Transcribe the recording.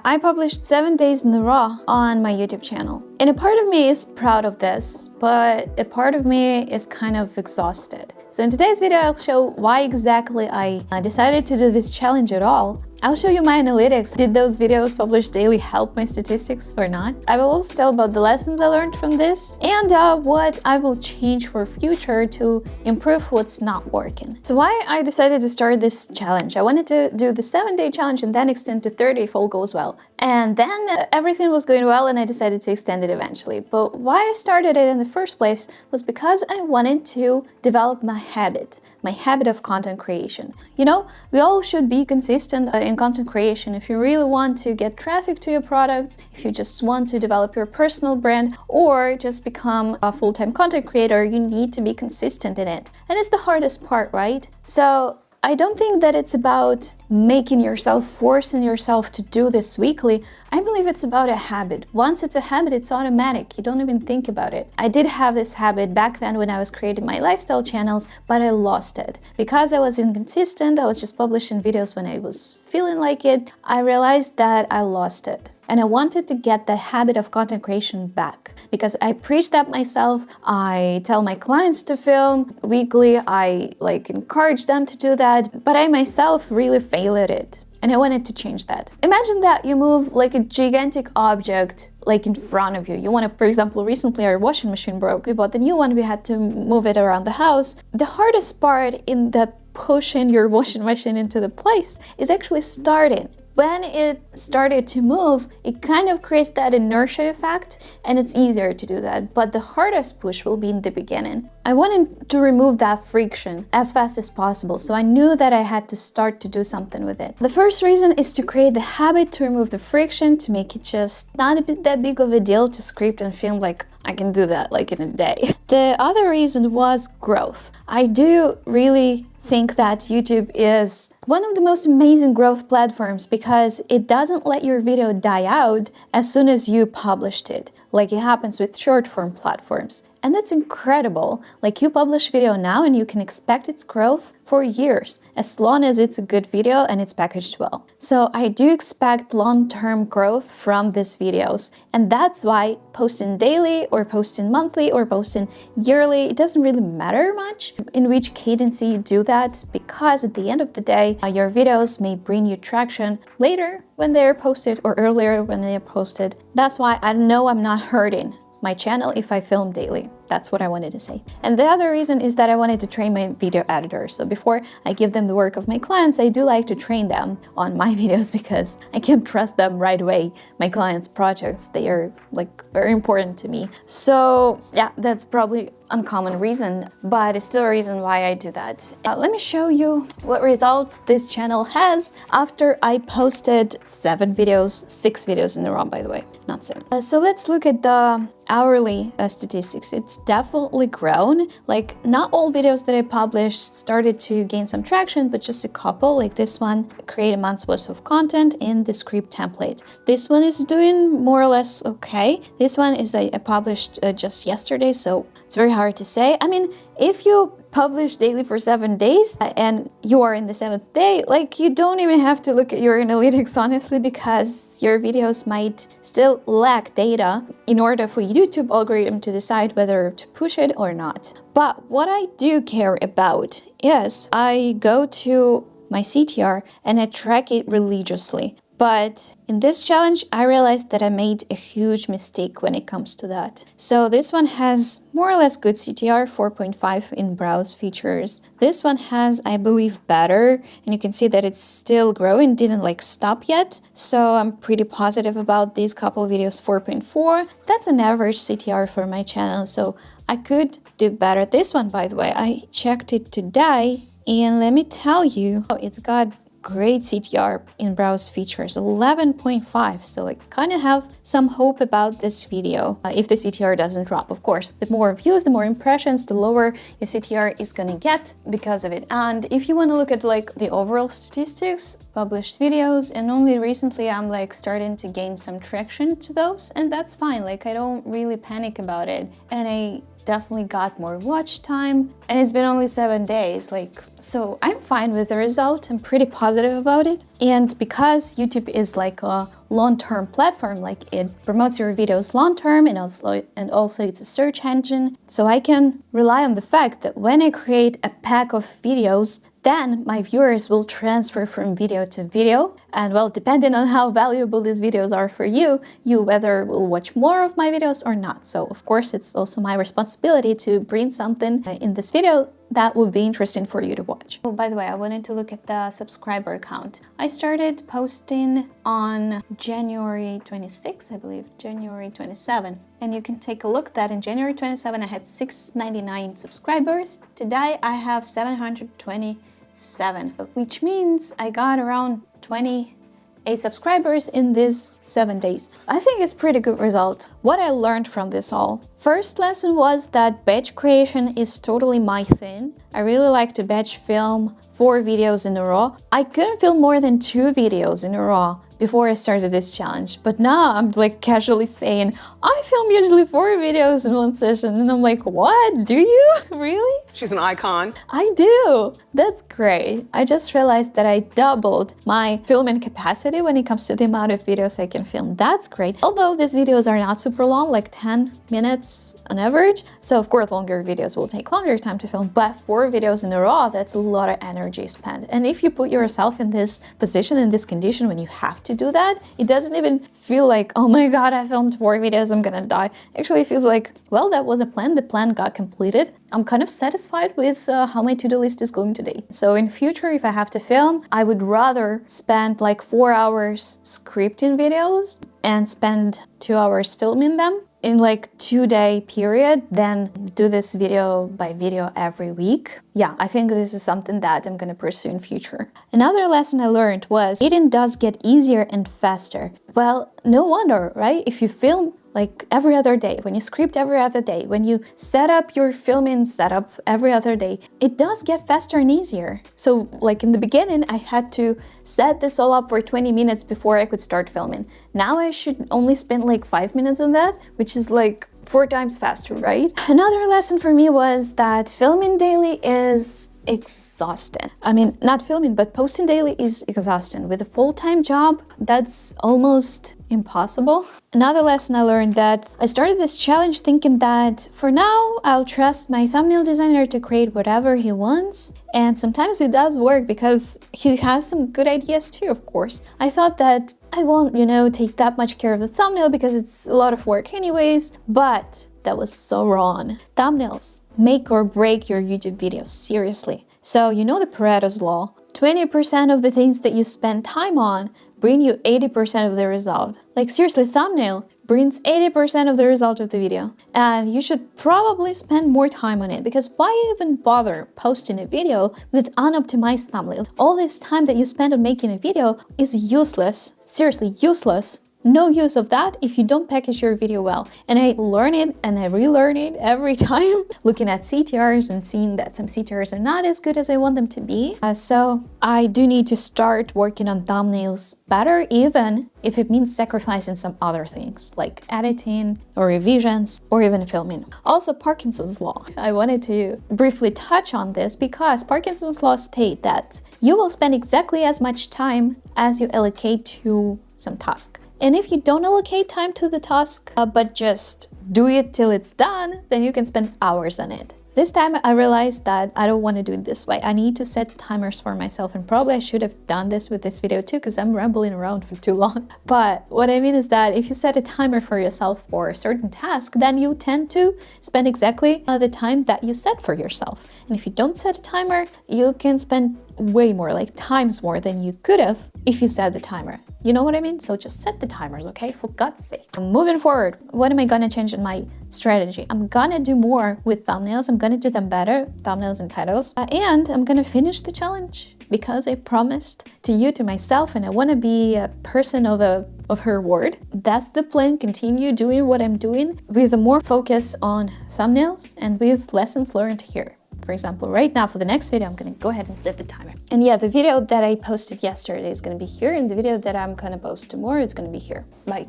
I published 7 days in a row on my YouTube channel. And a part of me is proud of this, but a part of me is kind of exhausted. So in today's video, I'll show why exactly I decided to do this challenge at all. I'll show you my analytics. Did those videos published daily help my statistics or not? I will also tell about the lessons I learned from this and what I will change for future to improve what's not working. So why I decided to start this challenge? I wanted to do the 7-day challenge and then extend to 30 if all goes well. And then everything was going well and I decided to extend it eventually. But why I started it in the first place was because I wanted to develop my habit of content creation. You know, we all should be consistent in content creation. If you really want to get traffic to your products, if you just want to develop your personal brand or just become a full-time content creator, you need to be consistent in it. And it's the hardest part, right? So I don't think that it's about forcing yourself to do this weekly. I believe it's about a habit. Once it's a habit, it's automatic. You don't even think about it. I did have this habit back then when I was creating my lifestyle channels, but I lost it. Because I was inconsistent, I was just publishing videos when I was feeling like it, I realized that I lost it. And I wanted to get the habit of content creation back because I preach that myself. I tell my clients to film weekly. I encourage them to do that, but I myself really fail at it. And I wanted to change that. Imagine that you move like a gigantic object in front of you. You want to, for example, recently our washing machine broke. We bought the new one. We had to move it around the house. The hardest part in the pushing your washing machine into the place is actually starting. When it started to move, it kind of creates that inertia effect and it's easier to do that. But the hardest push will be in the beginning. I wanted to remove that friction as fast as possible, so I knew that I had to start to do something with it. The first reason is to create the habit, to remove the friction, to make it just not that big of a deal to script and film like I can do that in a day. The other reason was growth. I do really think that YouTube is one of the most amazing growth platforms because it doesn't let your video die out as soon as you published it, like it happens with short form platforms. And that's incredible. Like you publish video now and you can expect its growth for years, as long as it's a good video and it's packaged well. So I do expect long-term growth from these videos. And that's why posting daily or posting monthly or posting yearly, it doesn't really matter much in which cadence you do that, because at the end of the day, your videos may bring you traction later when they're posted or earlier when they're posted. That's why I know I'm not hurting my channel if I film daily. That's what I wanted to say. And the other reason is that I wanted to train my video editors. So before I give them the work of my clients, I do like to train them on my videos because I can't trust them right away. My clients' projects, they are very important to me. So yeah, that's probably uncommon reason, but it's still a reason why I do that. Let me show you what results this channel has after I posted 6 videos in a row, by the way, not 7. So let's look at the hourly statistics. It's definitely grown. Not all videos that I published started to gain some traction, but just a couple, like this one, create a month's worth of content in the script template. This one is doing more or less okay. This one is I published just yesterday, so it's very hard to say. I mean, if you publish daily for 7 days and you are in the 7th day, you don't even have to look at your analytics, honestly, because your videos might still lack data in order for YouTube algorithm to decide whether to push it or not. But what I do care about is I go to my CTR and I track it religiously. But in this challenge, I realized that I made a huge mistake when it comes to that. So this one has more or less good CTR, 4.5 in browse features. This one has, I believe, better, and you can see that it's still growing, didn't stop yet. So I'm pretty positive about these couple of videos, 4.4. That's an average CTR for my channel, so I could do better. This one, by the way, I checked it today, and let me tell you, it's got great CTR in browse features, 11.5. So I kind of have some hope about this video if the CTR doesn't drop. Of course, the more views, the more impressions, the lower your CTR is gonna get because of it. And if you want to look at the overall statistics, published videos, and only recently I'm starting to gain some traction to those, and that's fine. I don't really panic about it, and I definitely got more watch time, and it's been only 7 days. So I'm fine with the result. I'm pretty positive about it. And because YouTube is like a long-term platform, like it promotes your videos long-term, and also it's a search engine. So I can rely on the fact that when I create a pack of videos, then my viewers will transfer from video to video. And well, depending on how valuable these videos are for you whether will watch more of my videos or not. So of course, it's also my responsibility to bring something in this video that would be interesting for you to watch. Oh, by the way, I wanted to look at the subscriber count. I started posting on January 26, I believe, January 27. And you can take a look that in January 27, I had 699 subscribers. Today, I have 727, which means I got around 28 subscribers in these 7 days. I think it's pretty good result. What I learned from this all. First lesson was that batch creation is totally my thing. I really like to batch film 4 videos in a row. I couldn't film more than 2 videos in a row before I started this challenge, but now I'm like casually saying, I film usually 4 videos in one session, and I'm like, what? Do you? Really? She's an icon. I do. That's great. I just realized that I doubled my filming capacity when it comes to the amount of videos I can film. That's great. Although these videos are not super long, like 10 minutes on average. So of course, longer videos will take longer time to film, but 4 videos in a row, that's a lot of energy spent. And if you put yourself in this position, in this condition, when you have to do that, it doesn't even feel like, oh my God, I filmed 4 videos, I'm gonna die. Actually, it feels like, well, that was a plan. The plan got completed. I'm kind of satisfied with how my to-do list is going today. So in future, if I have to film, I would rather spend like 4 hours scripting videos and spend 2 hours filming them in like 2-day period than do this video by video every week. Yeah, I think this is something that I'm gonna pursue in future. Another lesson I learned was editing does get easier and faster. Well, no wonder, right? If you film like every other day, when you script every other day, when you set up your filming setup every other day, it does get faster and easier. So like in the beginning, I had to set this all up for 20 minutes before I could start filming. Now I should only spend like 5 minutes on that, which is like 4 times faster, right? Another lesson for me was that filming daily is exhausting. I mean, not filming, but posting daily is exhausting. With a full-time job, that's almost impossible. Another lesson I learned that I started this challenge thinking that for now, I'll trust my thumbnail designer to create whatever he wants. And sometimes it does work because he has some good ideas too, of course. I thought that I won't, take that much care of the thumbnail because it's a lot of work anyways, but that was so wrong. Thumbnails make or break your YouTube videos, seriously. So you know the Pareto's law. 20% of the things that you spend time on bring you 80% of the result. Like seriously, thumbnail brings 80% of the result of the video. And you should probably spend more time on it, because why even bother posting a video with unoptimized thumbnail? All this time that you spend on making a video is useless, seriously useless. No use of that if you don't package your video well. And I learn it and I relearn it every time, looking at CTRs and seeing that some CTRs are not as good as I want them to be. So I do need to start working on thumbnails better, even if it means sacrificing some other things like editing or revisions or even filming. Also, Parkinson's law. I wanted to briefly touch on this because Parkinson's law states that you will spend exactly as much time as you allocate to some task. And if you don't allocate time to the task, but just do it till it's done, then you can spend hours on it. This time I realized that I don't want to do it this way. I need to set timers for myself, and probably I should have done this with this video too, because I'm rambling around for too long. But what I mean is that if you set a timer for yourself for a certain task, then you tend to spend exactly the time that you set for yourself. And if you don't set a timer, you can spend way more, like times more than you could have if you set the timer. You know what I mean? So just set the timers, okay? For God's sake. Moving forward, what am I gonna change in my strategy? I'm gonna do more with thumbnails. I'm gonna do them better, thumbnails and titles. And I'm gonna finish the challenge because I promised to you, to myself, and I wanna be a person of her word. That's the plan. Continue doing what I'm doing with more focus on thumbnails and with lessons learned here. For example, right now for the next video, I'm gonna go ahead and set the timer. And yeah, the video that I posted yesterday is gonna be here, and the video that I'm gonna post tomorrow is gonna be here. Bye.